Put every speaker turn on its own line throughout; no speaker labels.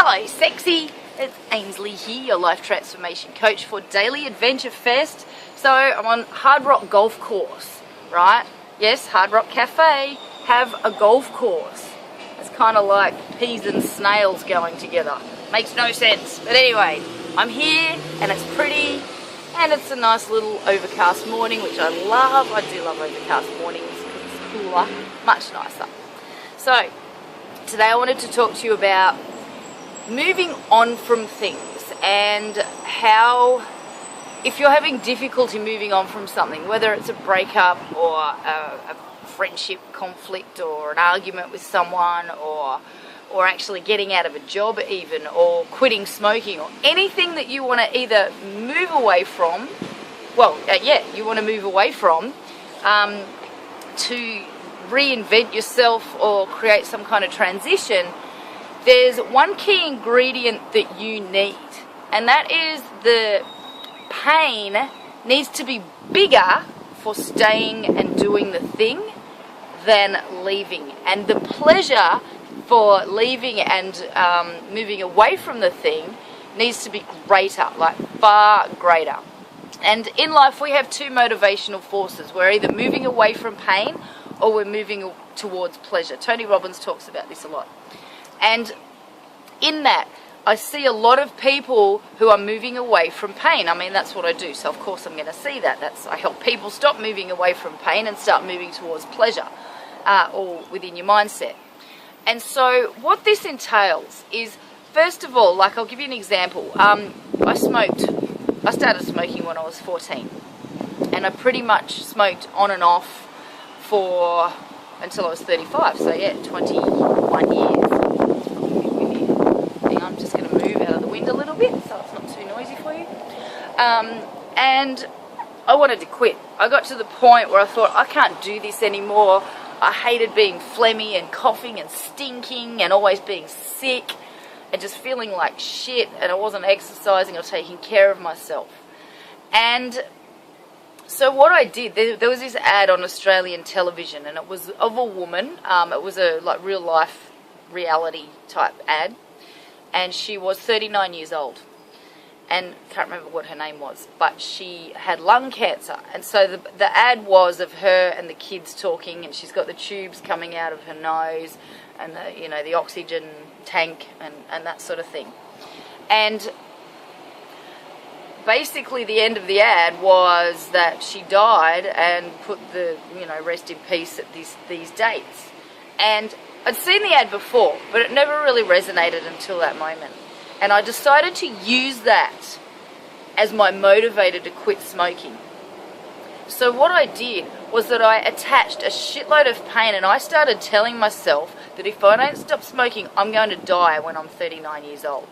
Hello sexy, it's Ainsley here, your life transformation coach for Daily Adventure Fest. So I'm on Hard Rock Golf Course, right? Yes, Hard Rock Cafe have a golf course. It's kind of like peas and snails going together. Makes no sense. But anyway, I'm here and it's pretty and it's a nice little overcast morning, which I love. I do love overcast mornings because it's cooler, much nicer. So today I wanted to talk to you about moving on from things and how, if you're having difficulty moving on from something, whether it's a breakup or a friendship conflict or an argument with someone or actually getting out of a job even, or quitting smoking, or anything that you want to either move away from, you want to move away from to reinvent yourself or create some kind of transition, there's one key ingredient that you need, and that is the pain needs to be bigger for staying and doing the thing than leaving, and the pleasure for leaving and moving away from the thing needs to be greater, like far greater. And in life we have two motivational forces. We're either moving away from pain or we're moving towards pleasure. Tony Robbins talks about this a lot. And in that, I see a lot of people who are moving away from pain. I mean, that's what I do, so of course I'm going to see that. I help people stop moving away from pain and start moving towards pleasure, or within your mindset. And so what this entails is, first of all, like I'll give you an example. I started smoking when I was 14, and I pretty much smoked on and off until I was 35, so yeah, 21 years. Hang on, I'm just going to move out of the wind a little bit so it's not too noisy for you. And I wanted to quit. I got to the point where I thought, I can't do this anymore. I hated being phlegmy and coughing and stinking and always being sick and just feeling like shit, and I wasn't exercising or taking care of myself. And so what I did, there was this ad on Australian television, and it was of a woman. It was a real life reality type ad, and she was 39 years old, and can't remember what her name was, but she had lung cancer. And so the ad was of her and the kids talking, and she's got the tubes coming out of her nose and the oxygen tank and that sort of thing. And basically the end of the ad was that she died and put the rest in peace at these dates. And I'd seen the ad before, but it never really resonated until that moment. And I decided to use that as my motivator to quit smoking. So what I did was that I attached a shitload of pain, and I started telling myself that if I don't stop smoking, I'm going to die when I'm 39 years old.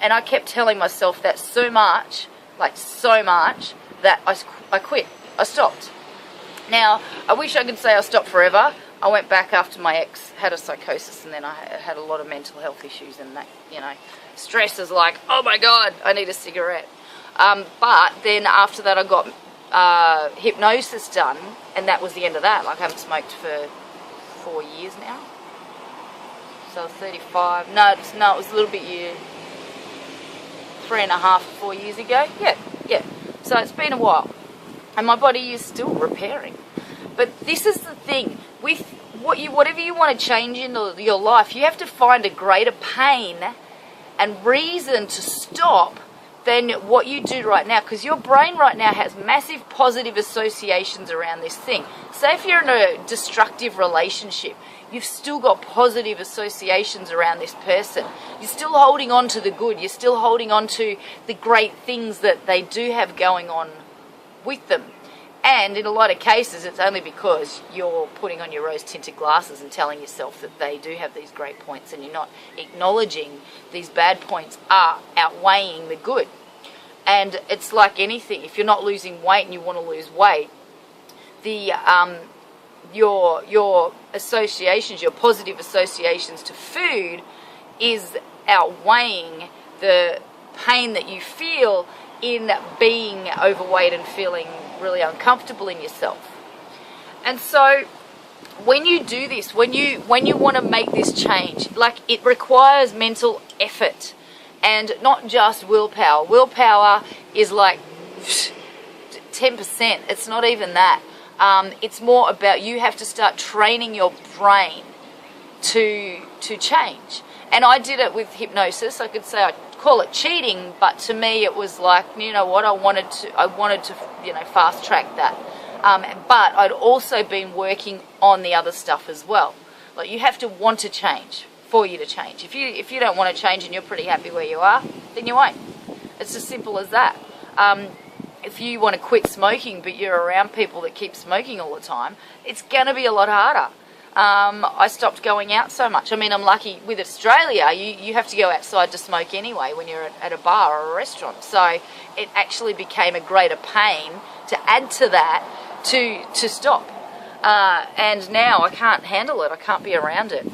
And I kept telling myself that so much, that I quit. I stopped. Now, I wish I could say I stopped forever. I went back after my ex had a psychosis, and then I had a lot of mental health issues, and that, stress is like, oh my God, I need a cigarette. But then after that I got hypnosis done, and that was the end of that. Like, I haven't smoked for 4 years now. So I was 35. No, it was a little bit 3.5, 4 years ago. Yeah. So it's been a while, and my body is still repairing. But this is the thing with whatever you want to change in your life, you have to find a greater pain and reason to stop than what you do right now, because your brain right now has massive positive associations around this thing. Say if you're in a destructive relationship, you've still got positive associations around this person. You're still holding on to the good. You're still holding on to the great things that they do have going on with them. And in a lot of cases, it's only because you're putting on your rose-tinted glasses and telling yourself that they do have these great points, and you're not acknowledging these bad points are outweighing the good. And it's like anything. If you're not losing weight and you want to lose weight, your associations, your positive associations to food is outweighing the pain that you feel in being overweight and feeling really uncomfortable in yourself. And so when you do this, when you want to make this change, like, it requires mental effort and not just willpower. Willpower is like 10%. It's not even that. It's more about you have to start training your brain to change. And I did it with hypnosis. I could say I call it cheating, but to me it was like, you know what, I wanted to fast track that. But I'd also been working on the other stuff as well. Like, you have to want to change for you to change. If you don't want to change and you're pretty happy where you are, then you won't. It's as simple as that. If you want to quit smoking but you're around people that keep smoking all the time, it's going to be a lot harder. I stopped going out so much. I mean, I'm lucky with Australia, you have to go outside to smoke anyway when you're at a bar or a restaurant. So it actually became a greater pain to add to that to stop. And now I can't handle it. I can't be around it.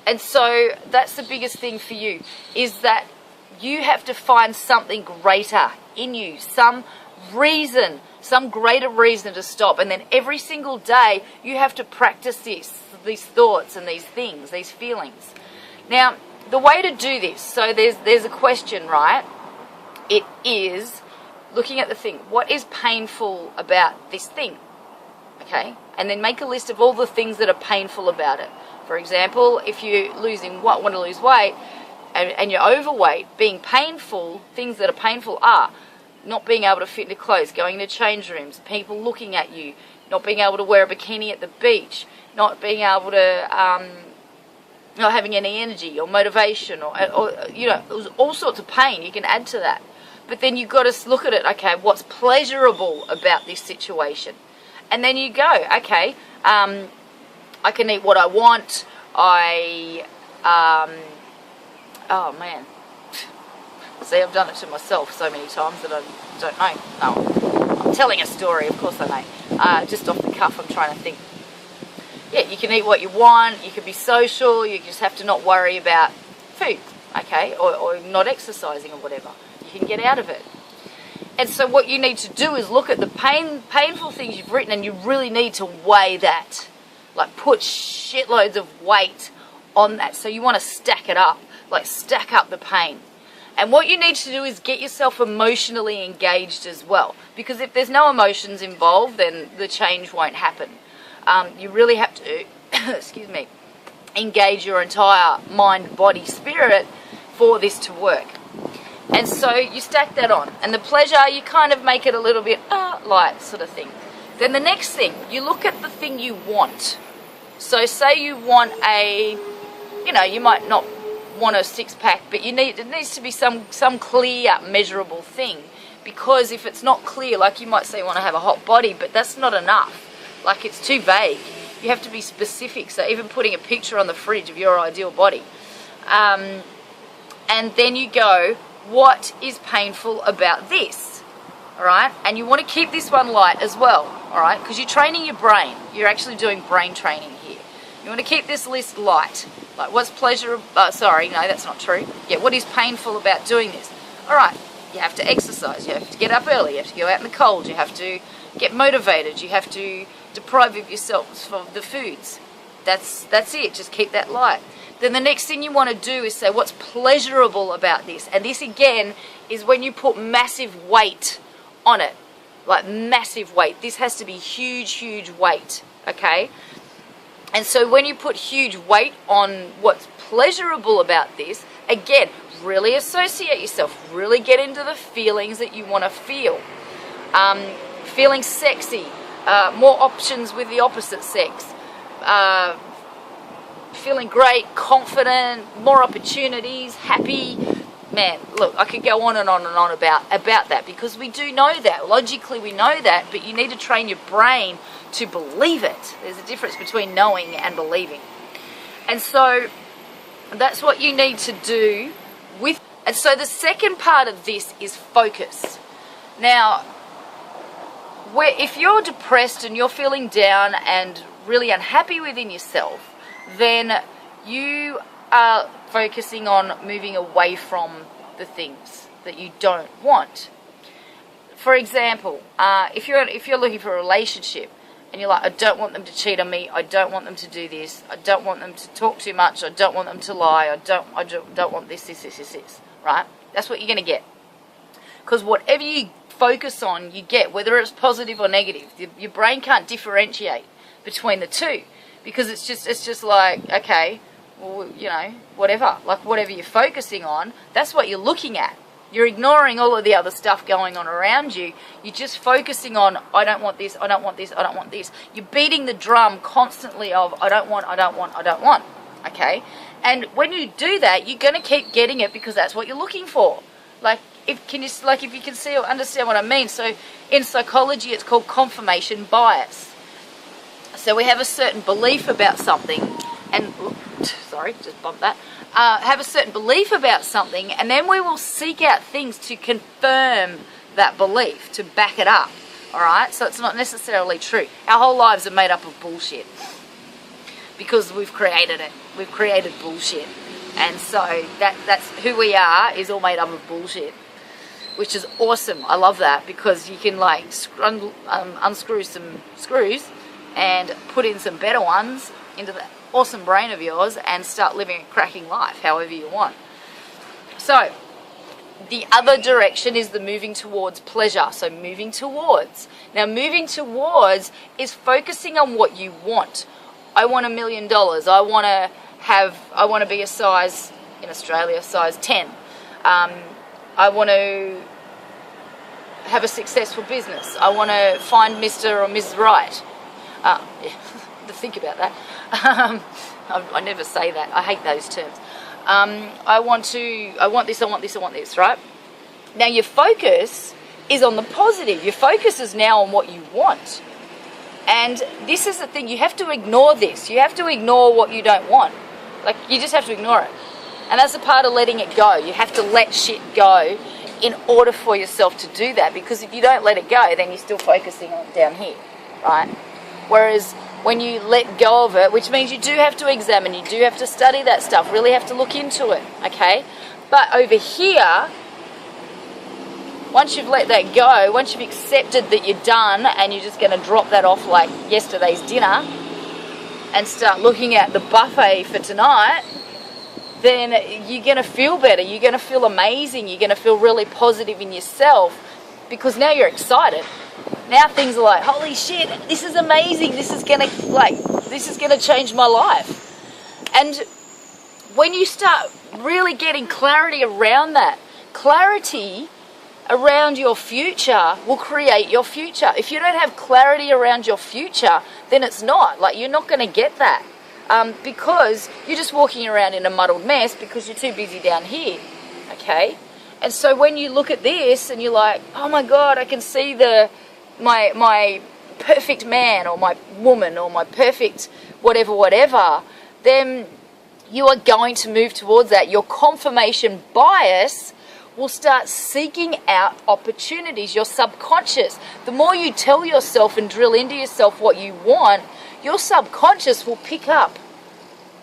And so that's the biggest thing for you, is that you have to find something greater in you, some reason, some greater reason to stop. And then every single day you have to practice these thoughts and these things, these feelings. Now, the way to do this, so there's a question, right? It is looking at the thing. What is painful about this thing? Okay? And then make a list of all the things that are painful about it. For example, if you're want to lose weight and you're overweight, being painful, things that are painful are not being able to fit into clothes, going to change rooms, people looking at you, not being able to wear a bikini at the beach, not being able to, not having any energy or motivation, or there's all sorts of pain you can add to that. But then you've got to look at it, okay, what's pleasurable about this situation? And then you go, okay, I can eat what I want, oh man. See, I've done it to myself so many times that I don't know. No, I'm telling a story, of course I know. Just off the cuff, I'm trying to think. Yeah, you can eat what you want, you can be social, you just have to not worry about food, okay, or not exercising or whatever. You can get out of it. And so what you need to do is look at the painful things you've written, and you really need to weigh that. Like, put shitloads of weight on that. So you want to stack it up, like stack up the pain. And what you need to do is get yourself emotionally engaged as well. Because if there's no emotions involved, then the change won't happen. You really have to, excuse me, engage your entire mind, body, spirit for this to work. And so you stack that on. And the pleasure, you kind of make it a little bit light sort of thing. Then the next thing, you look at the thing you want. So say you want you might not want a six-pack, but it needs to be some clear, measurable thing. Because if it's not clear, like you might say you want to have a hot body, but that's not enough. Like, it's too vague. You have to be specific. So even putting a picture on the fridge of your ideal body. And then you go, what is painful about this? All right? And you want to keep this one light as well. All right? Because you're training your brain. You're actually doing brain training here. You want to keep this list light. Like, what's pleasure? Sorry, no, that's not true. Yeah, what is painful about doing this? All right, you have to exercise. You have to get up early. You have to go out in the cold. You have to get motivated. You have to deprive of yourself of the foods. That's it. Just keep that light. Then the next thing you want to do is say, what's pleasurable about this? And this, again, is when you put massive weight on it. Like, massive weight. This has to be huge, huge weight, okay? And so when you put huge weight on what's pleasurable about this, again, really associate yourself. Really get into the feelings that you want to feel. Feeling sexy. More options with the opposite sex. Feeling great, confident, more opportunities, happy. Man, look, I could go on and on and on about that, because we do know that. Logically, we know that, but you need to train your brain to believe it. There's a difference between knowing and believing. And so that's what you need to do with. And so the second part of this is focus. Now, if you're depressed and you're feeling down and really unhappy within yourself, then you are focusing on moving away from the things that you don't want. For example, if you're looking for a relationship and you're like, I don't want them to cheat on me, I don't want them to do this, I don't want them to talk too much, I don't want them to lie, I don't want this, right? That's what you're going to get. Because whatever you focus on, you get, whether it's positive or negative. Your brain can't differentiate between the two, because it's just like, okay, well, you know, whatever. Like, whatever you're focusing on, that's what you're looking at. You're ignoring all of the other stuff going on around you. You're just focusing on, I don't want this, I don't want this, I don't want this. You're beating the drum constantly of, I don't want, I don't want, I don't want. Okay? And when you do that, you're going to keep getting it because that's what you're looking for. Like, if you can see or understand what I mean. So in psychology, it's called confirmation bias. So we have a certain belief about something, and sorry, just bumped that. Have a certain belief about something, and then we will seek out things to confirm that belief, to back it up. All right, so it's not necessarily true. Our whole lives are made up of bullshit because we've created it. We've created bullshit, and so that's who we are, is all made up of bullshit, which is awesome. I love that, because you can like unscrew some screws and put in some better ones into the awesome brain of yours and start living a cracking life however you want. So the other direction is the moving towards pleasure. So moving towards. Now moving towards is focusing on what you want. I want $1 million. I want to be a size, in Australia, size 10. I want to have a successful business. I want to find Mr. or Mrs. Right. Yeah, to think about that. I never say that. I hate those terms. I want this, right? Now your focus is on the positive. Your focus is now on what you want. And this is the thing, you have to ignore this. You have to ignore what you don't want. Like, you just have to ignore it. And that's a part of letting it go. You have to let shit go in order for yourself to do that. Because if you don't let it go, then you're still focusing on down here, right? Whereas when you let go of it, which means you do have to examine, you do have to study that stuff, really have to look into it, okay? But over here, once you've let that go, once you've accepted that you're done and you're just going to drop that off like yesterday's dinner and start looking at the buffet for tonight, then you're going to feel better, you're going to feel amazing, you're going to feel really positive in yourself, because now you're excited. Now things are like, holy shit, this is amazing, this is gonna change my life. And when you start really getting clarity around that, clarity around your future will create your future. If you don't have clarity around your future, then it's not. Like, you're not gonna get that. Because you're just walking around in a muddled mess because you're too busy down here, okay? And so when you look at this and you're like, oh my God, I can see my perfect man or my woman or my perfect whatever, then you are going to move towards that. Your confirmation bias will start seeking out opportunities. Your subconscious, the more you tell yourself and drill into yourself what you want, your subconscious will pick up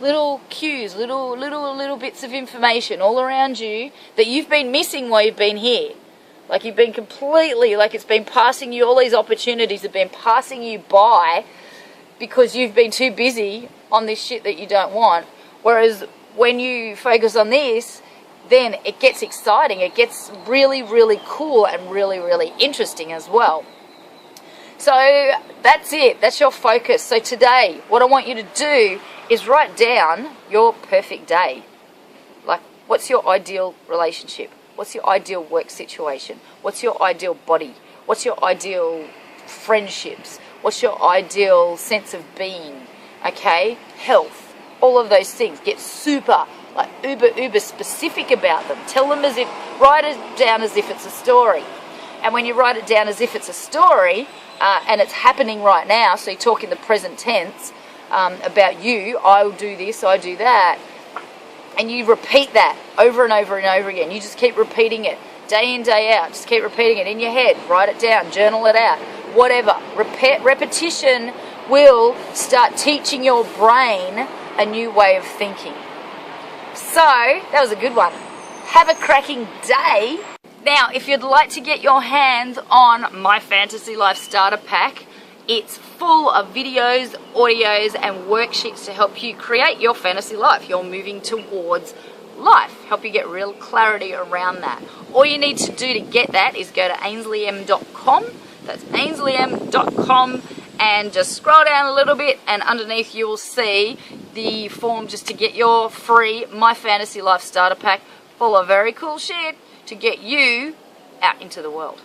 little cues, little bits of information all around you that you've been missing while you've been here. Like, you've been completely, like, it's been passing you, all these opportunities have been passing you by because you've been too busy on this shit that you don't want. Whereas when you focus on this, then it gets exciting, it gets really, really cool and really, really interesting as well. So that's it, that's your focus. So today, what I want you to do is write down your perfect day. Like, what's your ideal relationship? What's your ideal work situation? What's your ideal body? What's your ideal friendships? What's your ideal sense of being? Okay? Health. All of those things. Get super, like, uber specific about them. Tell them as if, write it down as if it's a story. And when you write it down as if it's a story, and it's happening right now, so you talk in the present tense about you, I will do this, I do that, and you repeat that over and over and over again. You just keep repeating it day in, day out. Just keep repeating it in your head. Write it down, journal it out, whatever. Repetition will start teaching your brain a new way of thinking. So, that was a good one. Have a cracking day. Now, if you'd like to get your hands on my Fantasy Life Starter Pack, It's full of videos, audios, and worksheets to help you create your fantasy life you're moving towards life, help you get real clarity around that. All you need to do to get that is go to ainsleym.com. That's ainsleym.com, and just scroll down a little bit, and underneath you will see the form just to get your free My Fantasy Life starter pack full of very cool shit to get you out into the world.